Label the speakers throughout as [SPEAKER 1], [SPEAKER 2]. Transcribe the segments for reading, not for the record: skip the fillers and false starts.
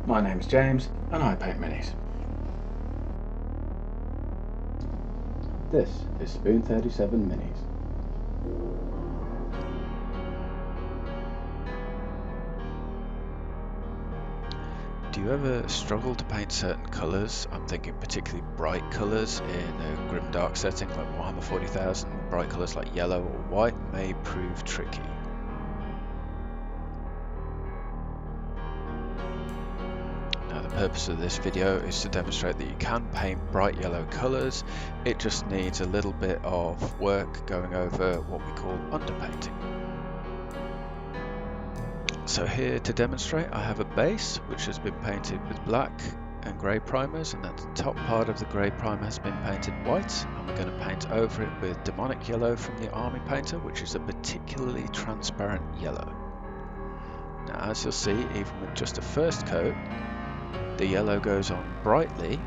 [SPEAKER 1] My name's James and I paint minis. This is Spoon 37 Minis.
[SPEAKER 2] Do you ever struggle to paint certain colours? I'm thinking particularly bright colours in a grimdark setting like Warhammer 40,000. Bright colours like yellow or white may prove tricky. Now the purpose of this video is to demonstrate that you can paint bright yellow colours. It just needs a little bit of work going over what we call underpainting. So here to demonstrate, I have a base which has been painted with black and grey primers, and then the top part of the grey primer has been painted white, and we're going to paint over it with demonic yellow from the army painter, which is a particularly transparent yellow. Now as you'll see, even with just a first coat, the yellow goes on brightly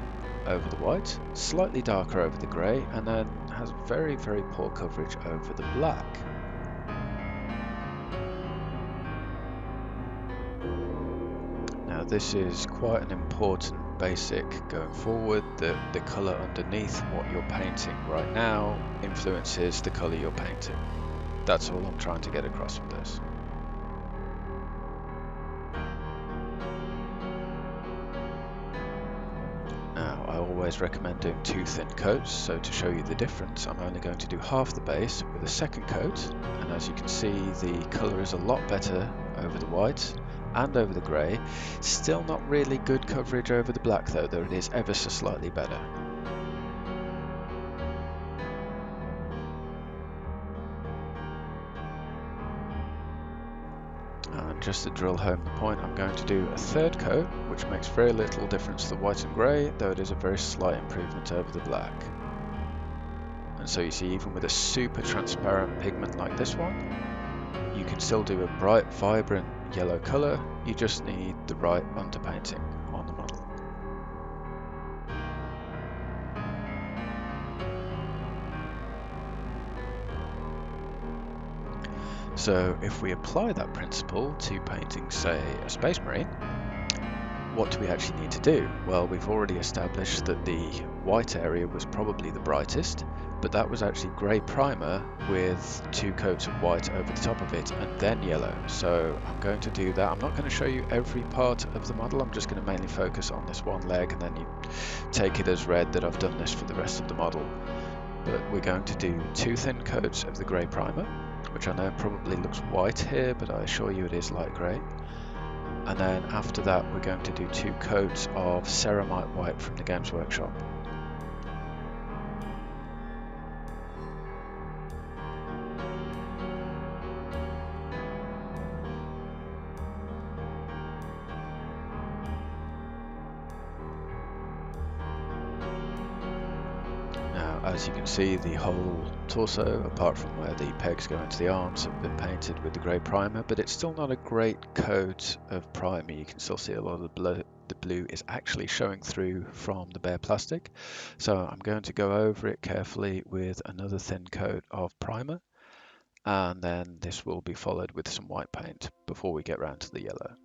[SPEAKER 2] over the white, slightly darker over the grey, and then has very poor coverage over the black. Now this is quite an important basic going forward, that the colour underneath what you're painting right now influences the colour you're painting. That's all I'm trying to get across with this. Now I always recommend doing 2 thin coats, so to show you the difference I'm only going to do half the base with a second coat, and as you can see the colour is a lot better over the white and over the grey. Still not really good coverage over the black though it is ever so slightly better. And just to drill home the point, I'm going to do a third coat, which makes very little difference to the white and grey, though it is a very slight improvement over the black. And so you see, even with a super transparent pigment like this one, you can still do a bright, vibrant yellow colour. You just need the right underpainting on the model. So if we apply that principle to painting, say, a Space Marine, what do we actually need to do? Well, we've already established that the white area was probably the brightest, but that was actually grey primer with 2 coats of white over the top of it and then yellow. So I'm going to do that. I'm not going to show you every part of the model. I'm just going to mainly focus on this one leg, and then you take it as read that I've done this for the rest of the model. But we're going to do 2 thin coats of the grey primer, which I know probably looks white here, but I assure you it is light grey. And then after that we're going to do 2 coats of ceramite white from the Games Workshop. Now as you can see, the whole torso, apart from where the pegs go into the arms, have been painted with the grey primer, but it's still not a great coat of primer. You can still see a lot of the blue is actually showing through from the bare plastic. So I'm going to go over it carefully with another thin coat of primer, and then this will be followed with some white paint before we get round to the yellow.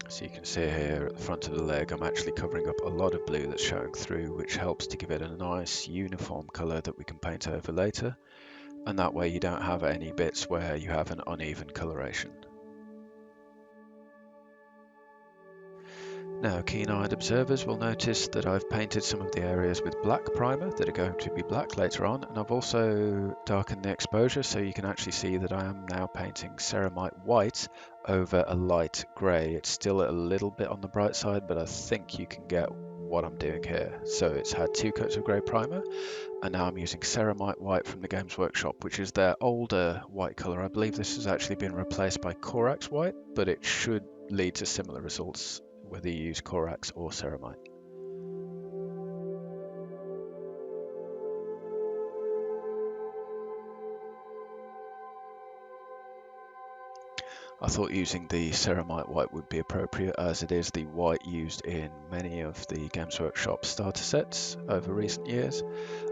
[SPEAKER 2] So you can see here at the front of the leg, I'm actually covering up a lot of blue that's showing through, which helps to give it a nice uniform colour that we can paint over later. And that way you don't have any bits where you have an uneven coloration. Now, keen-eyed observers will notice that I've painted some of the areas with black primer that are going to be black later on, and I've also darkened the exposure so you can actually see that I am now painting ceramite white over a light grey. It's still a little bit on the bright side, but I think you can get what I'm doing here. So it's had 2 coats of grey primer, and now I'm using ceramite white from the Games Workshop, which is their older white colour. I believe this has actually been replaced by Corax white, but it should lead to similar results whether you use Corax or ceramite. I thought using the ceramite white would be appropriate, as it is the white used in many of the Games Workshop starter sets over recent years.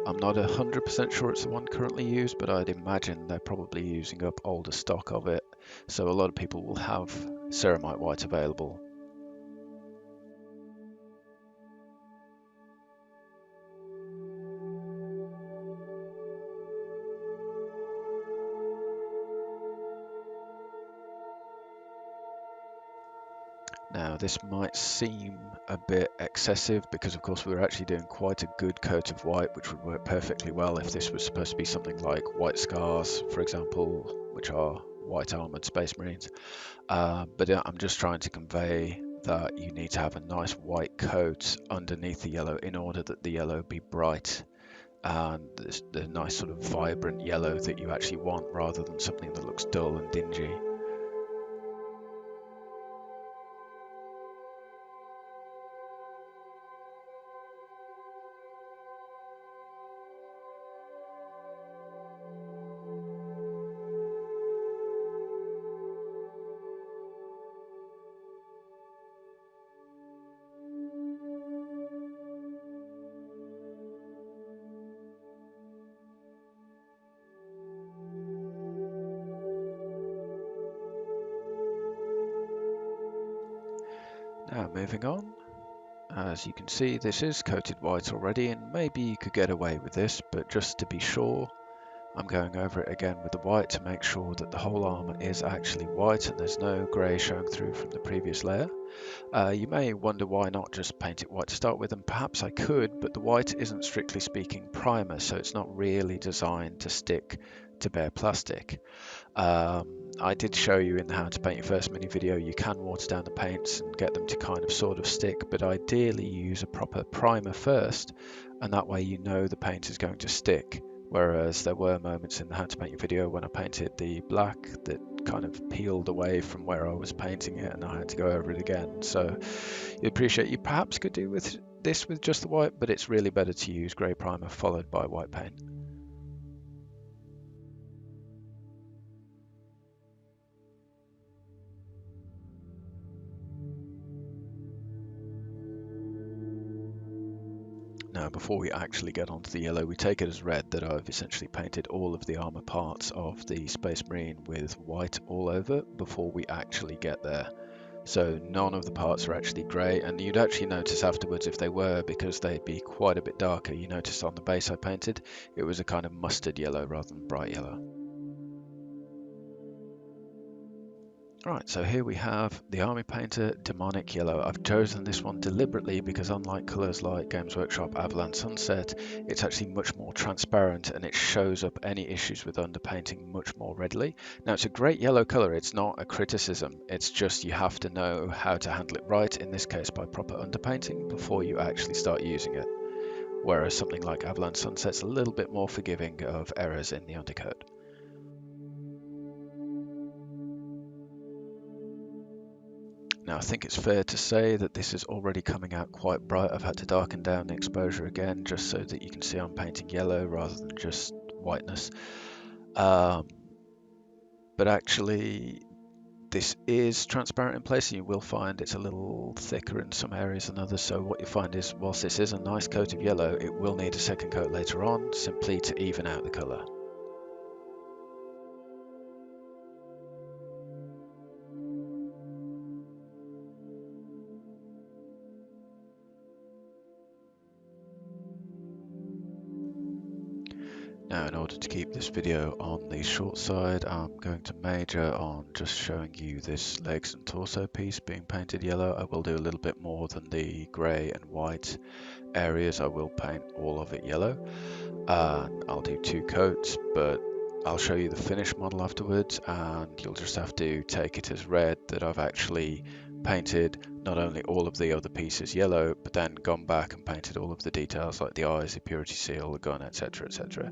[SPEAKER 2] I'm not 100% sure it's the one currently used, but I'd imagine they're probably using up older stock of it, so a lot of people will have ceramite white available. Now, this might seem a bit excessive because, of course, we were actually doing quite a good coat of white, which would work perfectly well if this was supposed to be something like White Scars, for example, which are white armored Space Marines. But I'm just trying to convey that you need to have a nice white coat underneath the yellow in order that the yellow be bright and the nice sort of vibrant yellow that you actually want, rather than something that looks dull and dingy. Now moving on, as you can see, this is coated white already, and maybe you could get away with this, but just to be sure, I'm going over it again with the white to make sure that the whole armour is actually white and there's no grey showing through from the previous layer. You may wonder why not just paint it white to start with, and perhaps I could, but the white isn't strictly speaking primer, so it's not really designed to stick to bare plastic. I did show you in the How to Paint Your First Mini video, you can water down the paints and get them to kind of sort of stick, but ideally you use a proper primer first, and that way you know the paint is going to stick. Whereas there were moments in the How to Paint Your video when I painted the black that kind of peeled away from where I was painting it, and I had to go over it again. So you appreciate you perhaps could do with this with just the white, but it's really better to use grey primer followed by white paint. Now, before we actually get onto the yellow, we take it as read that I've essentially painted all of the armor parts of the Space Marine with white all over before we actually get there. So none of the parts are actually grey, and you'd actually notice afterwards if they were, because they'd be quite a bit darker. You notice on the base I painted, it was a kind of mustard yellow rather than bright yellow. Right, so here we have the Army Painter Demonic Yellow. I've chosen this one deliberately because unlike colours like Games Workshop Avalanche Sunset, it's actually much more transparent and it shows up any issues with underpainting much more readily. Now, it's a great yellow colour, it's not a criticism, it's just you have to know how to handle it right, in this case by proper underpainting, before you actually start using it. Whereas something like Avalanche Sunset's a little bit more forgiving of errors in the undercoat. Now, I think it's fair to say that this is already coming out quite bright. I've had to darken down the exposure again just so that you can see I'm painting yellow rather than just whiteness. But actually, this is transparent in place, and you will find it's a little thicker in some areas than others. So what you find is, whilst this is a nice coat of yellow, it will need a second coat later on, simply to even out the colour. Now, in order to keep this video on the short side, I'm going to major on just showing you this legs and torso piece being painted yellow. I will do a little bit more than the grey and white areas. I will paint all of it yellow. I'll do 2 coats, but I'll show you the finished model afterwards, and you'll just have to take it as read that I've actually painted not only all of the other pieces yellow, but then gone back and painted all of the details like the eyes, the purity seal, the gun, etc, etc.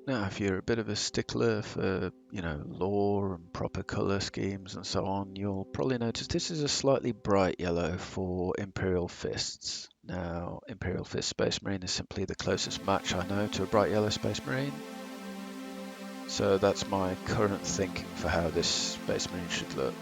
[SPEAKER 2] Now, if you're a bit of a stickler for, lore and proper colour schemes and so on, you'll probably notice this is a slightly bright yellow for Imperial Fists. Now, Imperial Fist Space Marine is simply the closest match I know to a bright yellow Space Marine. So that's my current thinking for how this Space Marine should look.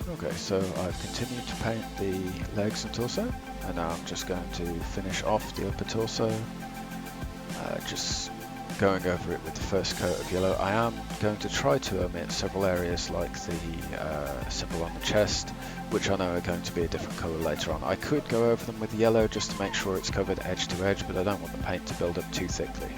[SPEAKER 2] Okay, so I've continued to paint the legs and torso, and now I'm just going to finish off the upper torso, just going over it with the first coat of yellow. I am going to try to omit several areas like the symbol on the chest, which I know are going to be a different colour later on. I could go over them with yellow just to make sure it's covered edge to edge, but I don't want the paint to build up too thickly.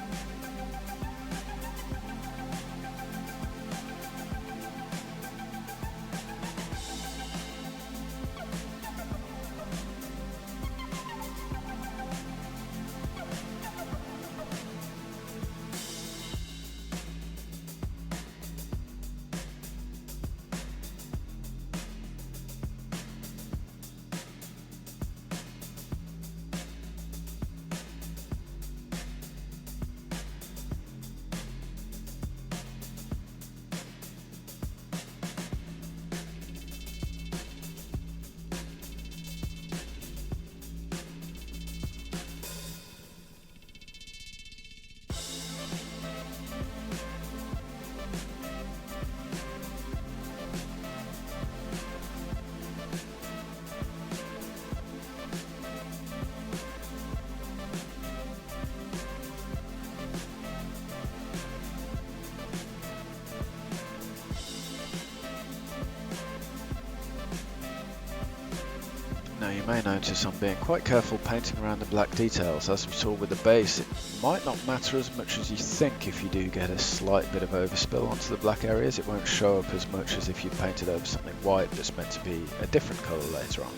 [SPEAKER 2] Now you may notice I'm being quite careful painting around the black details. As we saw with the base, it might not matter as much as you think if you do get a slight bit of overspill onto the black areas. It won't show up as much as if you painted over something white that's meant to be a different colour later on.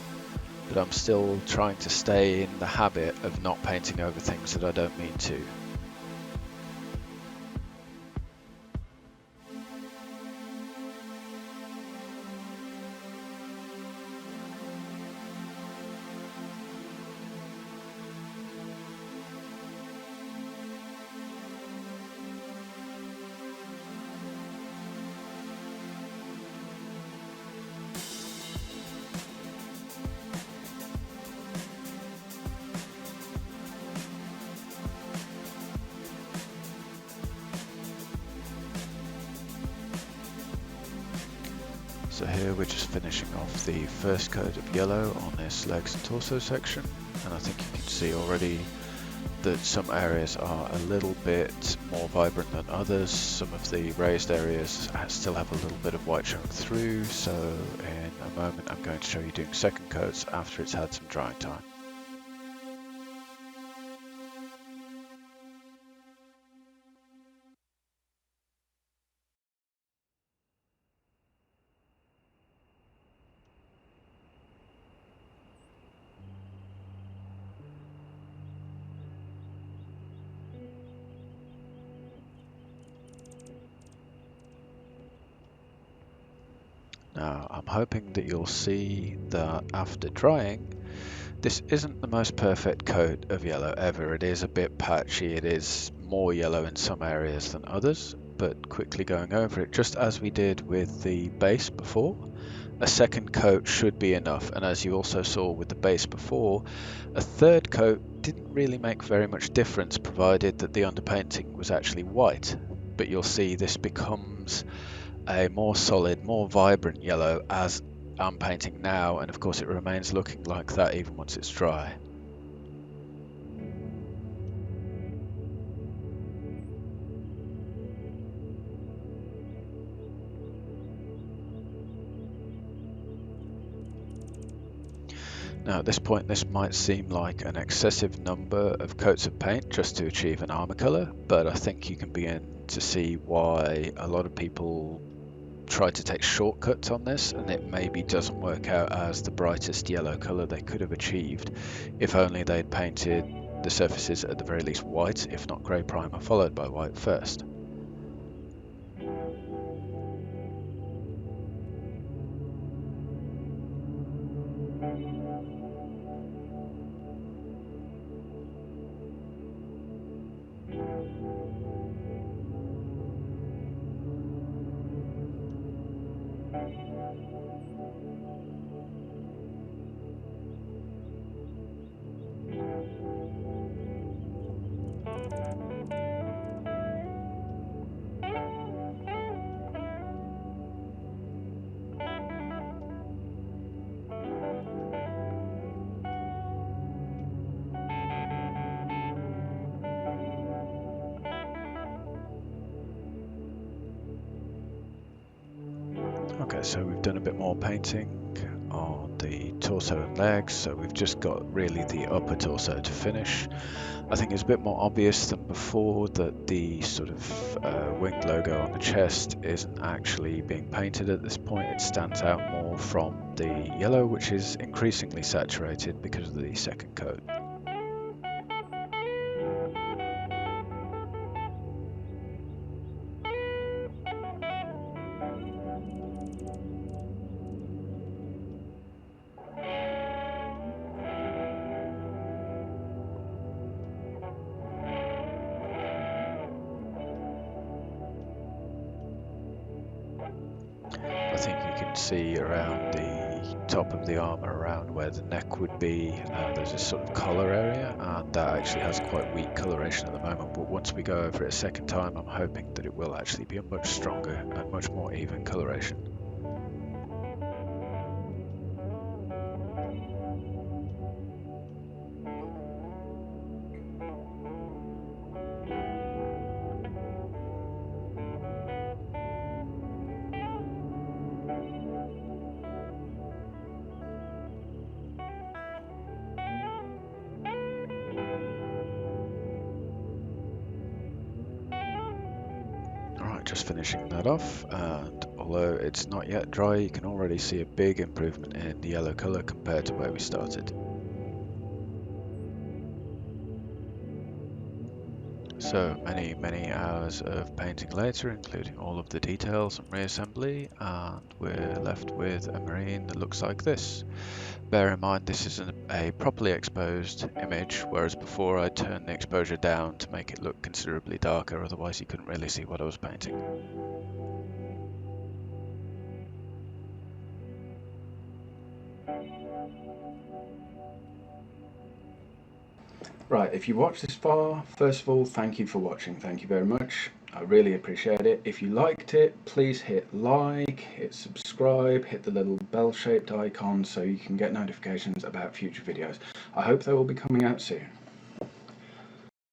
[SPEAKER 2] But I'm still trying to stay in the habit of not painting over things that I don't mean to. So here we're just finishing off the first coat of yellow on this legs and torso section, and I think you can see already that some areas are a little bit more vibrant than others. Some of the raised areas still have a little bit of white showing through, so in a moment I'm going to show you doing second coats after it's had some drying time. Now, I'm hoping that you'll see that after drying, this isn't the most perfect coat of yellow ever. It is a bit patchy, it is more yellow in some areas than others, but quickly going over it, just as we did with the base before, a second coat should be enough. And as you also saw with the base before, a third coat didn't really make very much difference, provided that the underpainting was actually white. But you'll see this becomes a more solid, more vibrant yellow as I'm painting now, and of course it remains looking like that even once it's dry. Now at this point this might seem like an excessive number of coats of paint just to achieve an armor color, but I think you can begin to see why a lot of people try to take shortcuts on this, and it maybe doesn't work out as the brightest yellow colour they could have achieved if only they'd painted the surfaces at the very least white, if not grey primer, followed by white first. Okay, so we've done a bit more painting on the torso and legs, so we've just got really the upper torso to finish. I think it's a bit more obvious than before that the sort of winged logo on the chest isn't actually being painted at this point. It stands out more from the yellow, which is increasingly saturated because of the second coat. I think you can see around the top of the armor, around where the neck would be, there's a sort of collar area, and that actually has quite weak coloration at the moment, but once we go over it a second time, I'm hoping that it will actually be a much stronger and much more even coloration. Just finishing that off, and although it's not yet dry, you can already see a big improvement in the yellow colour compared to where we started. So many hours of painting later, including all of the details and reassembly, and we're left with a marine that looks like this. Bear in mind this is a properly exposed image, whereas before I turned the exposure down to make it look considerably darker, otherwise you couldn't really see what I was painting.
[SPEAKER 1] Right, if you watched this far, first of all, thank you for watching. Thank you very much. I really appreciate it. If you liked it, please hit like, hit subscribe, hit the little bell-shaped icon so you can get notifications about future videos. I hope they will be coming out soon.